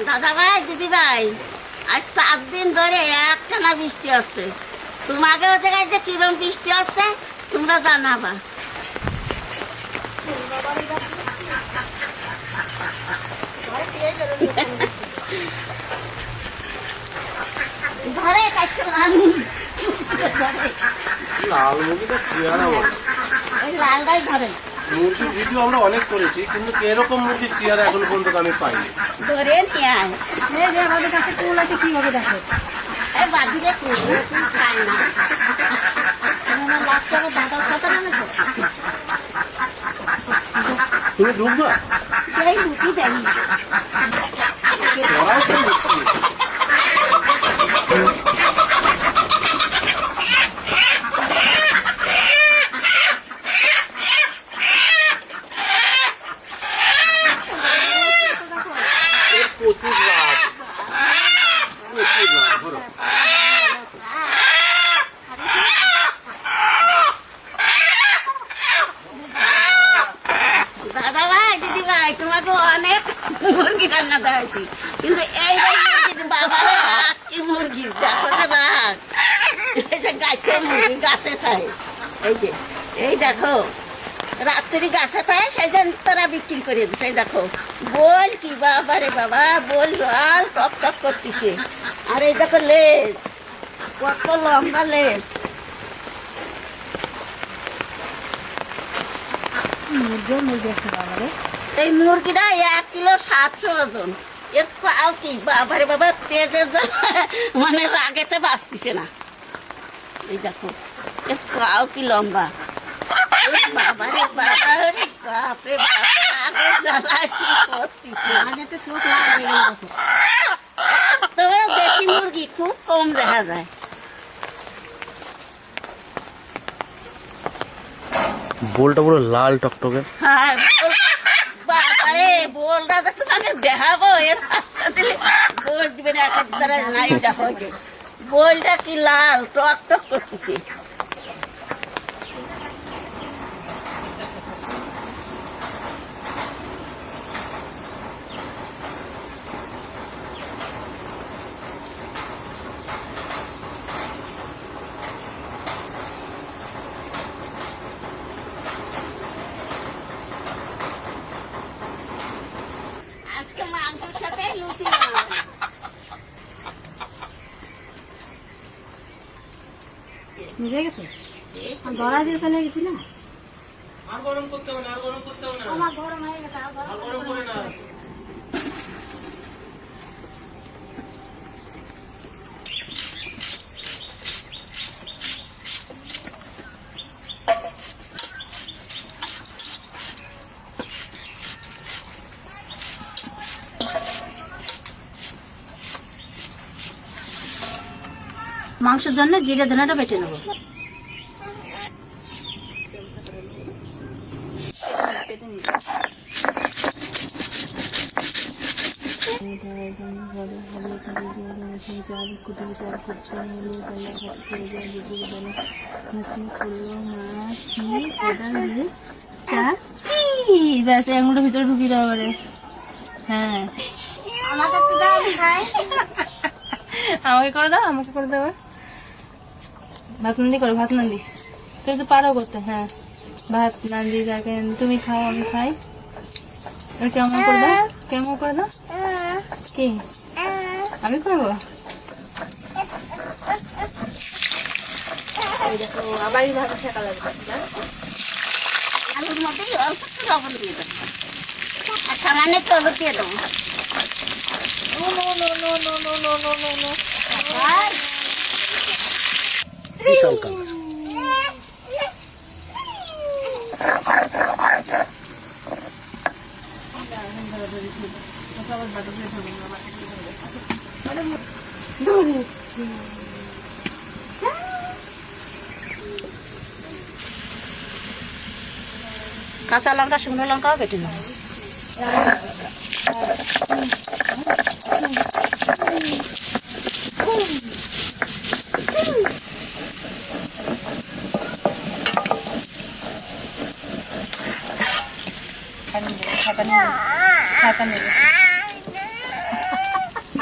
দাদা ভাই, দিদি ভাই, আজ 7 দিন ধরে একটানা বৃষ্টি হচ্ছে। তোমাকেও জায়গায় যে কিরম বৃষ্টি হচ্ছে তোমরা জানাবা। ঘরে লালটাই ঘরে মুরগির ভিডিও আমরা অনেক করেছি, কিন্তু এরকম মুরগির চেহারা এখন পর্যন্ত আমি পাইনি। ধরে নিয়ে আয়। আমাদের কাছে কুল আছে, কিভাবে দেখো বাদিরে খায় না। লাস্ট করে দাদার সাথে আনেছো তুমি ঢুকবা সেই রুটি দেয় রান্না দেখাইছি, কিন্তু এই বাবারে রাগ কি মুরগি দেখো যে রাগ। এই যে গাছের মুরগি গাছে খায়, এই দেখো রাত্রি গাছে খায়, সেই জন্য তারা বিক্রি করে দিচ্ছে। এই দেখো বল কি বাবারে বাবা, বল লাল টক টক করতেছে। আর এই দেখো লেজ, কত লম্বা লেজ। মুরগি একটা বাবারে, এই মুরগিটা 1 কিলো 700 ওজন। এর পাও কি বাবারে বাবা, তেজে মানে রাগেতে বাঁচতেছে না। এই দেখো এর পাও কি লম্বা। বাবারে বাবারে বাপরে বাপরে জ্বালায় কি করতেছে। চোখ লাগে তবে দেশি মুরগি খুব কম দেখা যায়। বোলটা পুরো লাল টকটকে। হ্যাঁ বাবারে, বোলটা তো তোমাকে দেখাবো, এর সাথে দিলে বোল দিবে না। একটা নাই দেখো, বোলটা কি লাল টক টক করতেছে। আজকে মাংসের সাথে লুচি বানাবো। বুঝে গেছো, ধরা দিয়ে চলে গেছি না। আর গরম করতে হবে না, আর গরম করতে হবে না, আমার গরম হয়ে গেছে, আর গরম করে না। মাংসের জন্য জিরে ধনেটা বেটে নেবো। এগুলো ভিতরে ঢুকিয়ে দেওয়া পারে। হ্যাঁ আমাকে করে দাও, আমাকে করে দেওয়া। ভাত নান্দি করো, ভাত নান্দি তুই তো পারো করতে। হ্যাঁ ভাত নান্দি যাকে তুমি খাও, আমি খাই। কেমন করে দাও, কেমন করে দাও। কি আমি করবো? আবার ভাত শেখা লাগবে। আলুর মধ্যেই অল্প একটু লবণ দিয়ে দেবো, আর সামান্য একটু হলুদ দিয়ে দেবো। বিশাল কালার। কাঁচা লঙ্কা শুকনো লঙ্কাও বেটে নেবো। ছাতা নেবে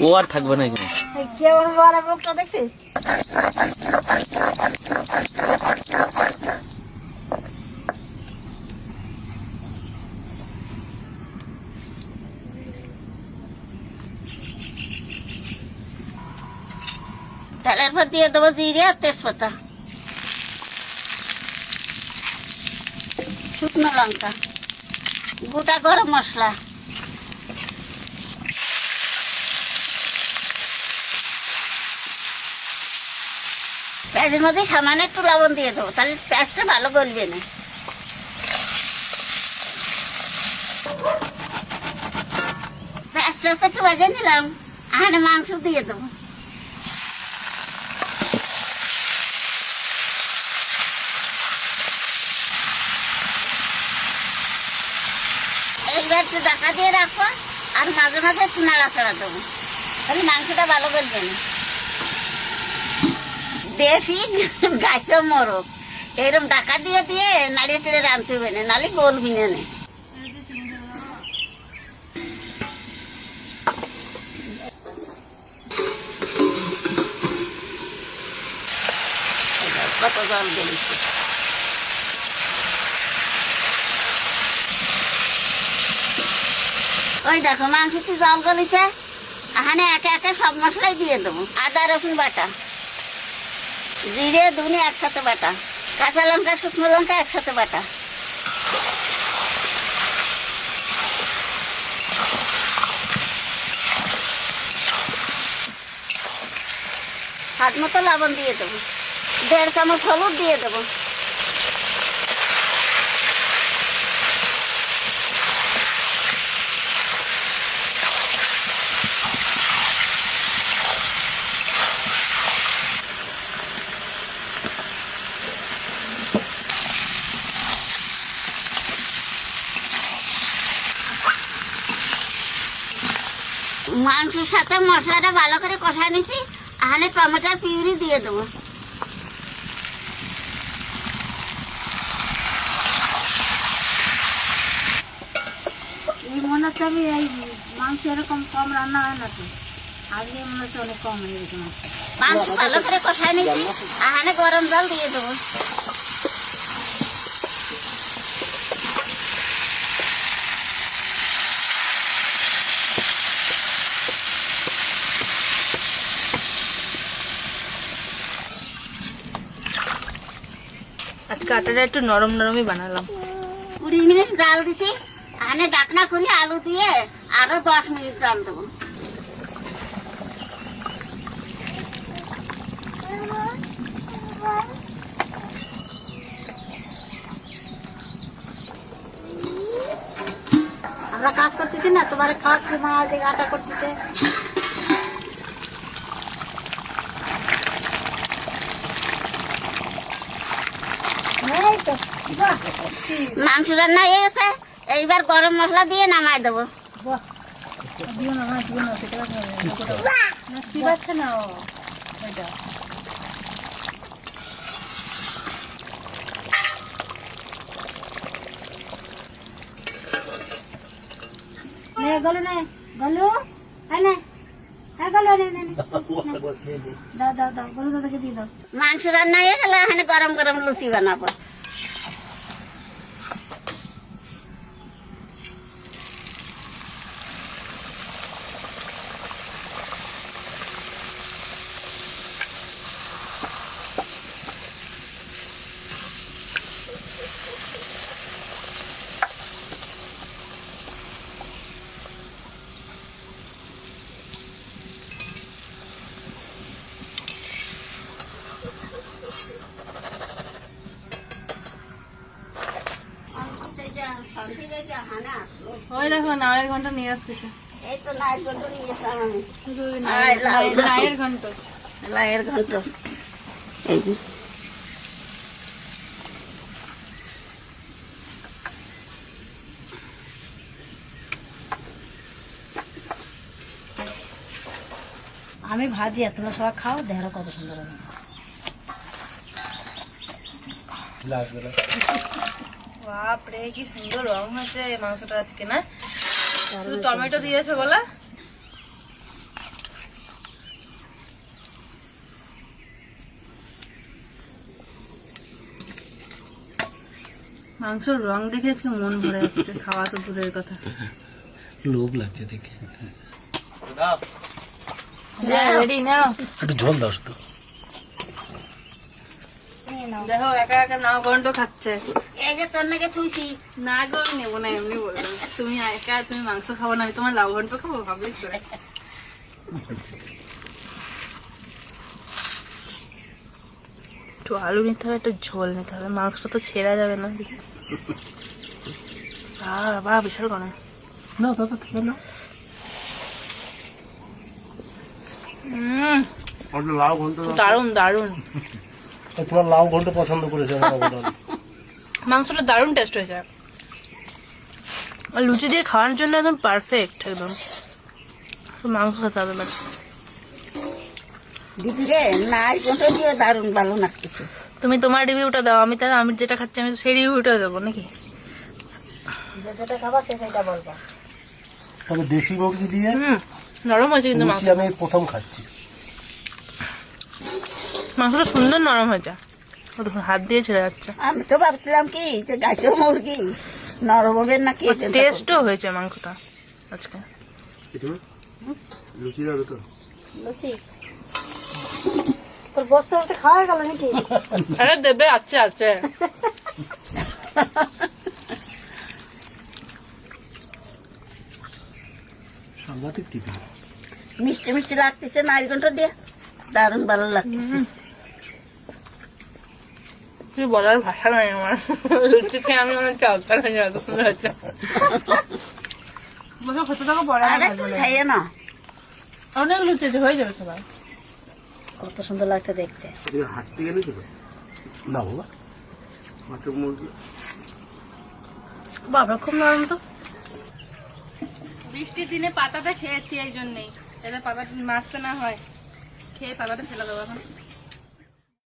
ও আর থাকবে না এখানে। কেমন বড় মুখটা দেখছিস? তেলের পর দিয়ে দেবো জিরে আর তেজপাতা, শুকনো লঙ্কা, গোটা গরম মশলা, পেঁয়াজের মধ্যে সামান্য একটু লবণ দিয়ে দেবো, তাহলে পেঁয়াজটা ভালো গলবে না। পেঁয়াজটা একটু ভেজে নিলাম, আর মাংস দিয়ে দেবো। এইবার একটু ঢাকা দিয়ে রাখবো, আর মাঝে মাঝে একটু নাড়াচাড়া দেবো, তাহলে মাংসটা ভালো করবে না। দেশি গাছে মোরগ এরকম ঢাকা দিয়ে দিয়ে নাড়িয়ে টেড়ে রাঁধতে হবে না, নাহলে গলবি না। কত জল দিয়েছি, ওই দেখো মাংসটি জল গলিছে, এখানে একে একে সব মশলাই দিয়ে দেবো। আদা রসুন বাটা, জিরে ধনে একসাথে বাটা, কাঁচা লঙ্কা শুকনো লঙ্কা একসাথে বাটা, স্বাদ মতো লবণ দিয়ে দেবো, 1.5 চামচ হলুদ দিয়ে দেবো, মাংসের সাথে মশলাটা ভালো করে কষা নিছি, এখানে টমেটোর পিউরি দিয়ে দেবো। মনে হচ্ছে আমি এই মাংস এরকম কম রান্না হয় না তো, আজকে মনে হচ্ছে অনেক কম হয়ে গেছে মাংস। মাংস ভালো করে কষা নিছি, এখানে গরম জল দিয়ে দেবো। আজকে আটাটা একটু নরম নরমই বানালাম। 20 মিনিট জাল দিছি, এখানে ঢাকনা খুলে আলু দিয়ে আরো 10 মিনিট জাল দেবো। আমরা কাজ করতেছি না, তোমার খাওয়াচ্ছে মা, যে আটা করতেছে। মাংস রান্না হয়ে গেছে, এইবার গরম মশলা দিয়ে নামাই দেবো। চিবাচ্ছে না ও, এটা গলো না, গলো গলো, দাও দাও দাও, গলো দাদাকে দিয়ে দাও। মাংস রান্না হয়ে গেলে এখানে গরম গরম লুচি বানাবো। ওই দেখো নায়ের ঘন্টা নিয়ে আসতেছে। এই তো লাইট ঘন্ট নিয়ে এসলাম আমি। নায়ের ঘন্ট, লাইয়ের ঘন্ট এই যে। আমি ভাজি, আর তোমরা সবাই খাও, দেখো কত সুন্দর হবে। বাপরে কি সুন্দর রং হয়েছে মাংসটা আজকে, না শুধু টমেটো দিয়েছে বলে। মাংসর রং দেখে আজকে মন ভরে যাচ্ছে, খাওয়া তো দূরের কথা। লোভ লাগছে দেখে। রেডি নাও, একটু ঝোল দাও শুধু। দেখো একা একা নাও গন্ড খাচ্ছে। এই যে তোর নাকি থুইছি না গো আমি নেবো না, এমনি বললাম। তুমি একা, তুমি মাংস খাবো না, আমি তোমার লাউ ঘন্ট খাবো ভাবলি করে। একটু আলু নিতে হবে, একটু ঝোল নিতে হবে, মাংসটা তো ছেঁড়া যাবে না। বাবা বিশাল গরম। না দাদা তুমি না। লাউ ঘন্ট দারুন দারুন, তোমার লাউ ঘন্ট পছন্দ করেছে আমার বাবা। মাংসটা দারুন টেস্ট হয়েছে, আর লুচি দিয়ে খাওয়ার জন্য একদম পারফেক্ট। একদম মাংস খেতে হবে না। দিদি রে নারকেল দিয়ে দারুণ ভালো লাগতেছে। তুমি তোমার রিভিউটা দাও, আমি তাহলে আমি যেটা খাচ্ছি আমি তো সেই রিভিউটা দেবো নাকি? যেটা খাবা সেটা বলবা। তবে দেশি মুরগি দিয়ে নরম হয়েছে কিন্তু লুচি আমি প্রথম খাচ্ছি। মাংসটা সুন্দর নরম হয়েছে, হাত দিয়ে ছেড়ে যাচ্ছে। আমি তো ভাবছিলাম কি যে গাছের মুরগি নরম হবে নাকি। টেস্টও হয়েছে মাংসটা আজকে। লুচি দাও তো। লুচি তোর বস্তা বলতে খাওয়া গেল নাকি? আরে দেবে, আছে আছে। সাংঘাতিক টিভি। মিষ্টি মিষ্টি লাগতেছে নারকেলটা দিয়ে, দারুণ ভালো লাগতেছে। তুই বলার ভাষা নাই আমার। লুচি খেয়ে আমি মনে হচ্ছে অজ্ঞান হয়ে যাবো, সুন্দর হচ্ছে। বসে খেতে থাকো, পরে আরে একটু খাইয়ে না, অনেক লুচি আছে, হয়ে যাবে সবাই। কত সুন্দর লাগছে দেখতে। হাট থেকে এনেছো না বাবা? মাত্র মুরগি। বাবা খুব নরম তো। বৃষ্টির দিনে পাতাটা খেয়েছি এই জন্যই, যাতে পাতাটা মাছতে না হয়। খেয়ে পাতাটা ফেলে দেবো এখন।